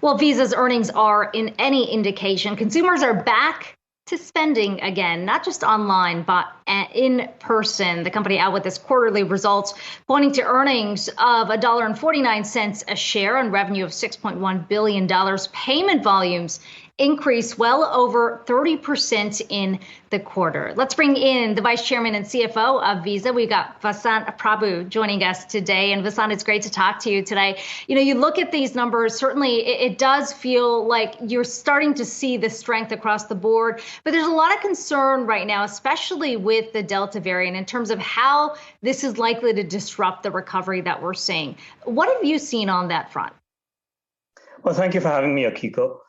Well, Visa's earnings are in any indication. Consumers are back to spending again, not just online, but in person. The company out with its quarterly results, pointing to earnings of $1.49 a share on revenue of $6.1 billion. Payment volumes increased well over 30% in the quarter. Let's bring in the Vice Chairman and CFO of Visa. We've got Vasant Prabhu joining us today. And Vasant, it's great to talk to you today. You know, you look at these numbers, certainly it does feel like you're starting to see the strength across the board. But there's a lot of concern right now, especially with the Delta variant, in terms of how this is likely to disrupt the recovery that we're seeing. What have you seen on that front? Well, thank you for having me, Akiko.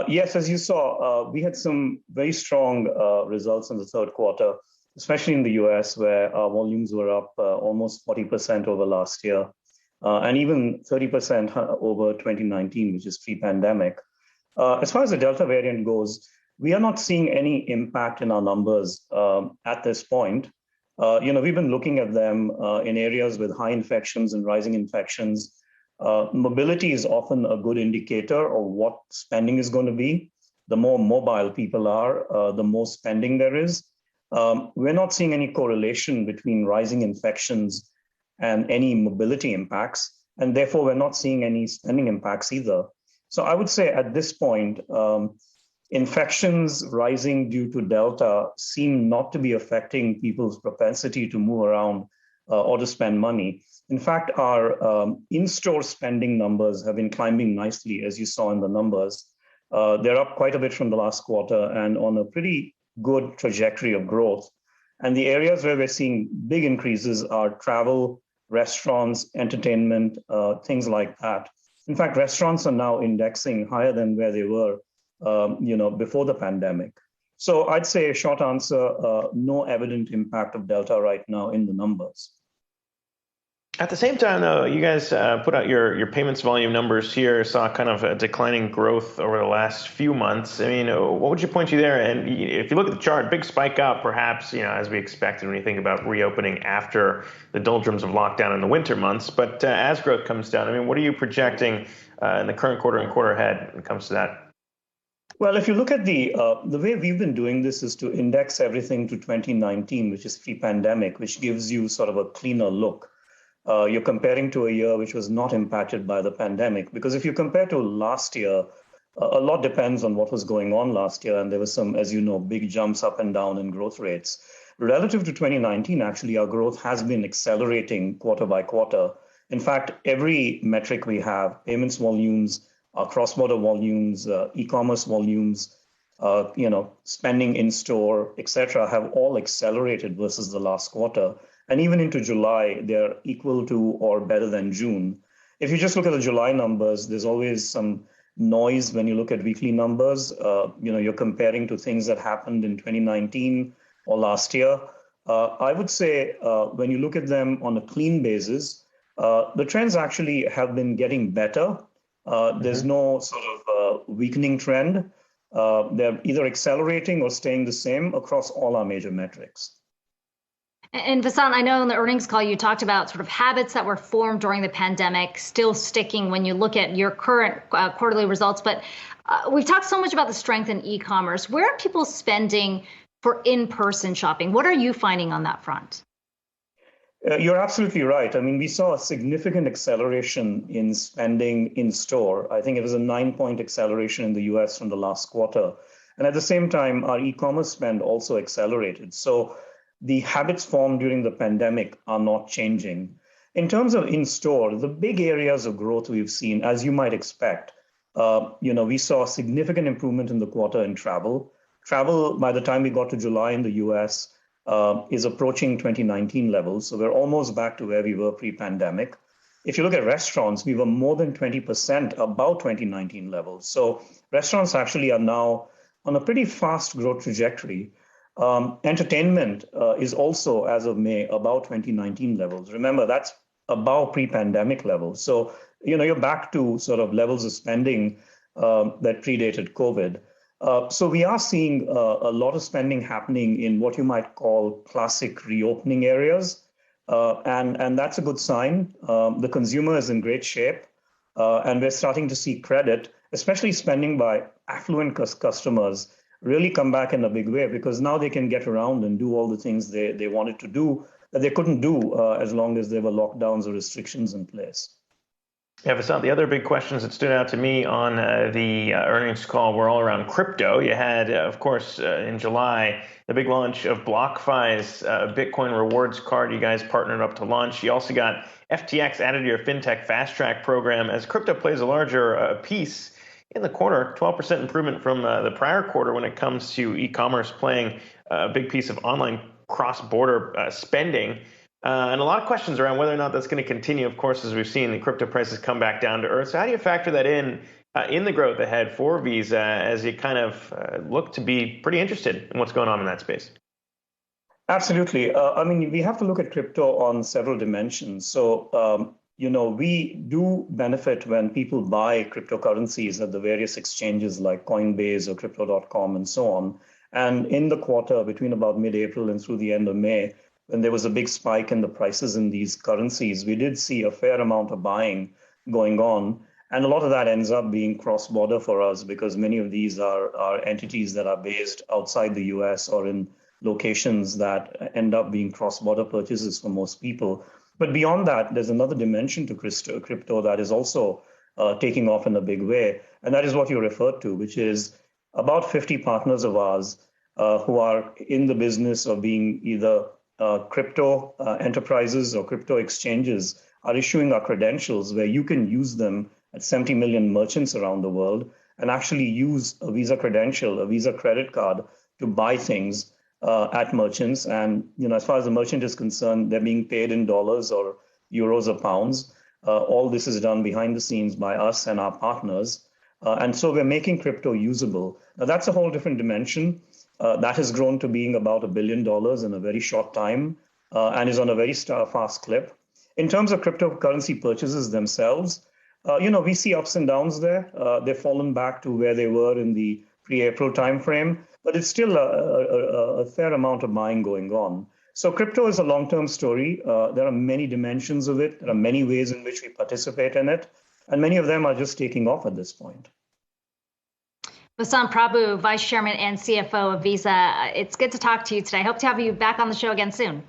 Yes, as you saw, we had some very strong results in the third quarter, especially in the US, where our volumes were up almost 40% over last year, and even 30% over 2019, which is pre-pandemic. As far as the Delta variant goes, we are not seeing any impact in our numbers at this point. We've been looking at them in areas with high infections and rising infections. Mobility is often a good indicator of what spending is going to be. The more mobile people are, the more spending there is. We're not seeing any correlation between rising infections and any mobility impacts, and therefore we're not seeing any spending impacts either. So I would say at this point, infections rising due to Delta seem not to be affecting people's propensity to move around or to spend money. In fact, our in-store spending numbers have been climbing nicely, as you saw in the numbers. They're up quite a bit from the last quarter and on a pretty good trajectory of growth. And the areas where we're seeing big increases are travel, restaurants, entertainment, things like that. In fact, restaurants are now indexing higher than where they were, before the pandemic. So I'd say a short answer, no evident impact of Delta right now in the numbers. At the same time, though, you guys put out your payments volume numbers here, saw kind of a declining growth over the last few months. I mean, what would you point to there? And if you look at the chart, big spike up, perhaps, as we expected when you think about reopening after the doldrums of lockdown in the winter months. But as growth comes down, I mean, what are you projecting in the current quarter and quarter ahead when it comes to that? Well, if you look at the way we've been doing this is to index everything to 2019, which is pre-pandemic, which gives you sort of a cleaner look. You're comparing to a year which was not impacted by the pandemic, because if you compare to last year, a lot depends on what was going on last year. And there was some, as you know, big jumps up and down in growth rates. Relative to 2019, actually, our growth has been accelerating quarter by quarter. In fact, every metric we have, payments volumes, cross-border volumes, e-commerce volumes, spending in store, et cetera, have all accelerated versus the last quarter. And even into July, they're equal to or better than June. If you just look at the July numbers, there's always some noise when you look at weekly numbers. You're comparing to things that happened in 2019 or last year. I would say when you look at them on a clean basis, the trends actually have been getting better. There's no sort of weakening trend. They're either accelerating or staying the same across all our major metrics. And Vasant, I know in the earnings call you talked about sort of habits that were formed during the pandemic still sticking when you look at your current quarterly results. But we've talked so much about the strength in e-commerce. Where are people spending for in-person shopping? What are you finding on that front? You're absolutely right. I mean, we saw a significant acceleration in spending in store. I think it was a 9-point acceleration in the US from the last quarter. And at the same time, our e-commerce spend also accelerated. So the habits formed during the pandemic are not changing. In terms of in-store, the big areas of growth we've seen, as you might expect, we saw a significant improvement in the quarter in travel. Travel, by the time we got to July in the US, is approaching 2019 levels. So we're almost back to where we were pre-pandemic. If you look at restaurants, we were more than 20% above 2019 levels. So restaurants actually are now on a pretty fast growth trajectory. Entertainment is also, as of May, about 2019 levels. Remember, that's above pre-pandemic levels. So, you're back to sort of levels of spending that predated COVID. So we are seeing a lot of spending happening in what you might call classic reopening areas. And that's a good sign. The consumer is in great shape. And we're starting to see credit, especially spending by affluent customers, really come back in a big way, because now they can get around and do all the things they wanted to do that they couldn't do as long as there were lockdowns or restrictions in place. Yeah, Vasant, the other big questions that stood out to me on the earnings call were all around crypto. You had, of course, in July, the big launch of BlockFi's Bitcoin rewards card you guys partnered up to launch. You also got FTX added to your FinTech Fast Track program as crypto plays a larger piece in the quarter, 12% improvement from the prior quarter when it comes to e-commerce playing a big piece of online cross-border spending. And a lot of questions around whether or not that's going to continue, of course, as we've seen the crypto prices come back down to earth. So how do you factor that in the growth ahead for Visa as you kind of look to be pretty interested in what's going on in that space? Absolutely. I mean, we have to look at crypto on several dimensions. So, we do benefit when people buy cryptocurrencies at the various exchanges like Coinbase or Crypto.com and so on. And in the quarter between about mid-April and through the end of May, when there was a big spike in the prices in these currencies, we did see a fair amount of buying going on. And a lot of that ends up being cross-border for us because many of these are entities that are based outside the US or in locations that end up being cross-border purchases for most people. But beyond that, there's another dimension to crypto that is also taking off in a big way. And that is what you referred to, which is about 50 partners of ours who are in the business of being either crypto enterprises or crypto exchanges are issuing our credentials where you can use them at 70 million merchants around the world and actually use a Visa credential, a Visa credit card to buy things at merchants. And, as far as the merchant is concerned, they're being paid in dollars or euros or pounds. All this is done behind the scenes by us and our partners. And so we're making crypto usable. Now, that's a whole different dimension. That has grown to being about $1 billion in a very short time and is on a very fast clip. In terms of cryptocurrency purchases themselves, we see ups and downs there. They've fallen back to where they were in the pre-April timeframe, but it's still a fair amount of buying going on. So crypto is a long-term story. There are many dimensions of it. There are many ways in which we participate in it, and many of them are just taking off at this point. Vasant Prabhu, Vice Chairman and CFO of Visa. It's good to talk to you today. I hope to have you back on the show again soon.